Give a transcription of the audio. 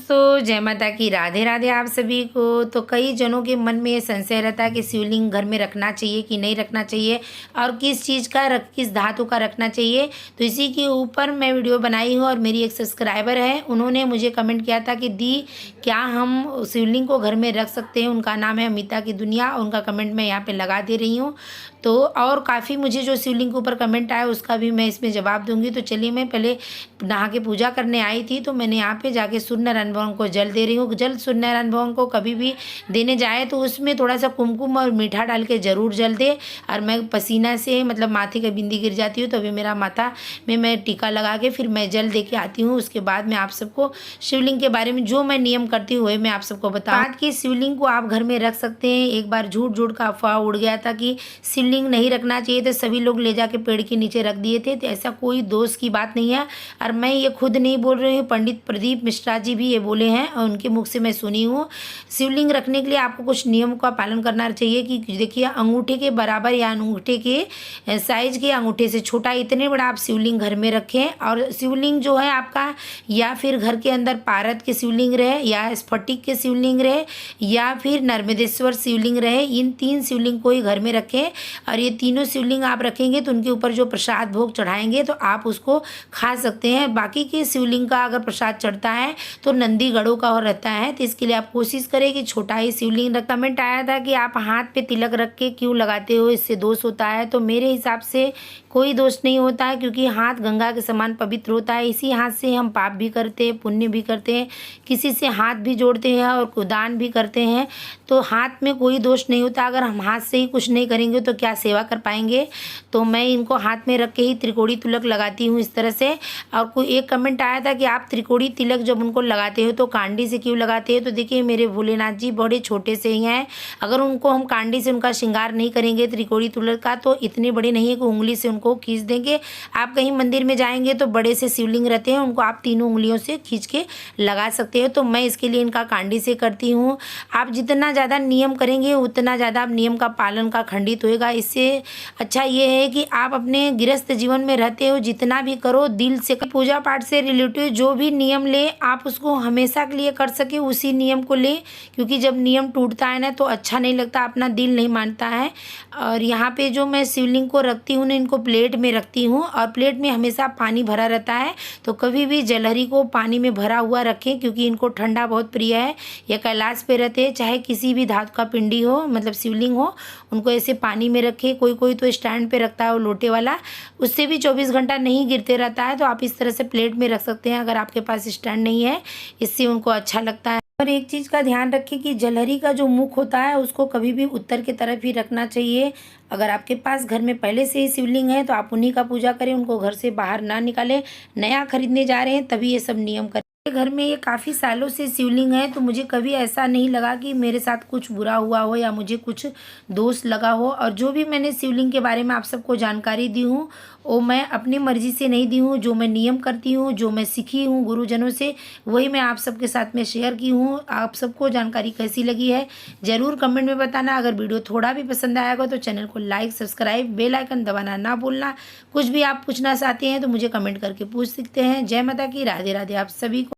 दोस्तों, जय माता की, राधे राधे आप सभी को। तो कई जनों के मन में ये संशय रहता है कि शिवलिंग घर में रखना चाहिए कि नहीं रखना चाहिए और किस चीज़ का किस धातु का रखना चाहिए। तो इसी के ऊपर मैं वीडियो बनाई हूँ और मेरी एक सब्सक्राइबर है, उन्होंने मुझे कमेंट किया था कि दी क्या हम शिवलिंग को घर में रख सकते हैं। उनका नाम है अमिता की दुनिया, उनका कमेंट मैं यहाँ पर लगा दे रही हूँ। तो और काफ़ी मुझे जो शिवलिंग के ऊपर कमेंट आया उसका भी मैं इसमें जवाब दूंगी। तो चलिए, मैं पहले नहा के पूजा करने आई थी तो मैंने यहाँ पे जाके सूर्यनारायण भगवान को जल दे रही हूँ। जल सूर्यनारायण भगवान को कभी भी देने जाए तो उसमें थोड़ा सा कुमकुम और मीठा डाल के ज़रूर जल दे। और मैं पसीना से मतलब माथे की बिंदी गिर जाती हूँ तो अभी मेरा माथा में मैं टीका लगा के फिर मैं जल दे के आती हूँ। उसके बाद मैं आप सबको शिवलिंग के बारे में जो मैं नियम करती हूँ वही मैं आप सबको बताऊँ। बात की शिवलिंग को आप घर में रख सकते हैं। एक बार झूठ का अफवाह उड़ गया था कि शिवलिंग नहीं रखना चाहिए, तो सभी लोग ले जाके पेड़ के नीचे रख दिए थे। तो ऐसा कोई दोष की बात नहीं है और मैं ये खुद नहीं बोल रही हूँ, पंडित प्रदीप मिश्रा जी भी ये बोले हैं और उनके मुख से मैं सुनी हूँ। शिवलिंग रखने के लिए आपको कुछ नियम का पालन करना चाहिए कि देखिए, अंगूठे के बराबर या अंगूठे के साइज के अंगूठे से छोटा इतने बड़ा आप शिवलिंग घर में रखें। और शिवलिंग जो है आपका या फिर घर के अंदर पारद के शिवलिंग रहे या स्फटिक के शिवलिंग रहे या फिर नर्मदेश्वर शिवलिंग रहे, इन 3 शिवलिंग को ही घर में रखें। और ये तीनों शिवलिंग आप रखेंगे तो उनके ऊपर जो प्रसाद भोग चढ़ाएंगे तो आप उसको खा सकते हैं। बाकी के शिवलिंग का अगर प्रसाद चढ़ता है तो नंदी गढ़ों का और रहता है, तो इसके लिए आप कोशिश करें कि छोटा ही शिवलिंग रख। कमेंट आया था कि आप हाथ पे तिलक रख के क्यों लगाते हो, इससे दोष होता है। तो मेरे हिसाब से कोई दोष नहीं होता है, क्योंकि हाथ गंगा के समान पवित्र होता है। इसी हाथ से हम पाप भी करते हैं, पुण्य भी करते हैं, किसी से हाथ भी जोड़ते हैं और दान भी करते हैं। तो हाथ में कोई दोष नहीं होता। अगर हम हाथ से ही कुछ नहीं करेंगे तो क्या सेवा कर पाएंगे। तो मैं इनको हाथ में रख के ही त्रिकोणी तिलक लगाती हूँ इस तरह से। और कोई एक कमेंट आया था कि आप त्रिकोणी तिलक जब उनको लगाते हो तो कांडी से क्यों लगाते हो। तो देखिए, मेरे भोलेनाथ जी बड़े छोटे से ही हैं, अगर उनको हम कांडी से उनका श्रृंगार नहीं करेंगे त्रिकोणी तिलक का तो इतने बड़े नहीं है कि उंगली से उनको खींच देंगे। आप कहीं मंदिर में जाएंगे तो बड़े से शिवलिंग रहते हैं, उनको आप तीनों उंगलियों से खींच के लगा सकते हो। तो मैं इसके लिए इनका कांडी से करती हूँ। आप जितना ज़्यादा नियम करेंगे उतना ज़्यादा आप नियम का पालन का खंडित होएगा। इससे अच्छा ये है कि आप अपने गृहस्थ जीवन में रहते हो जितना भी करो दिल से। पूजा पाठ से रिलेटेड जो भी नियम ले आप उसको हमेशा के लिए कर सके उसी नियम को ले, क्योंकि जब नियम टूटता है ना तो अच्छा नहीं लगता, अपना दिल नहीं मानता है। और यहाँ पे जो मैं शिवलिंग को रखती हूँ ना, इनको प्लेट में रखती हूँ और प्लेट में हमेशा पानी भरा रहता है। तो कभी भी जलहरी को पानी में भरा हुआ रखें, क्योंकि इनको ठंडा बहुत प्रिय है। या कैलाश पे रहते हैं, चाहे किसी भी धातु का पिंडी हो मतलब शिवलिंग हो, उनको ऐसे पानी में रखें। कोई तो स्टैंड पे रखता है वो लोटे वाला, उससे भी 24 घंटा नहीं गिरते रहता है। तो आप इस तरह से प्लेट में रख सकते हैं अगर आपके पास स्टैंड नहीं है, इससे उनको अच्छा लगता है। और एक चीज़ का ध्यान रखें कि जलहरी का जो मुख होता है उसको कभी भी उत्तर की तरफ ही रखना चाहिए। अगर आपके पास घर में पहले से ही शिवलिंग है तो आप उन्हीं का पूजा करें, उनको घर से बाहर ना निकालें। नया खरीदने जा रहे हैं तभी ये सब नियम करें। घर में ये काफ़ी सालों से शिवलिंग है तो मुझे कभी ऐसा नहीं लगा कि मेरे साथ कुछ बुरा हुआ हो या मुझे कुछ दोष लगा हो। और जो भी मैंने शिवलिंग के बारे में आप सबको जानकारी दी हूँ वो मैं अपनी मर्जी से नहीं दी हूँ। जो मैं नियम करती हूँ, जो मैं सीखी हूँ गुरुजनों से, वही मैं आप सबके साथ में शेयर की हूँ। आप सबको जानकारी कैसी लगी है ज़रूर कमेंट में बताना। अगर वीडियो थोड़ा भी पसंद आएगा तो चैनल को लाइक, सब्सक्राइब, बेल आइकन दबाना ना भूलना। कुछ भी आप पूछना चाहते हैं तो मुझे कमेंट करके पूछ सकते हैं। जय माता की, राधे राधे आप सभी को।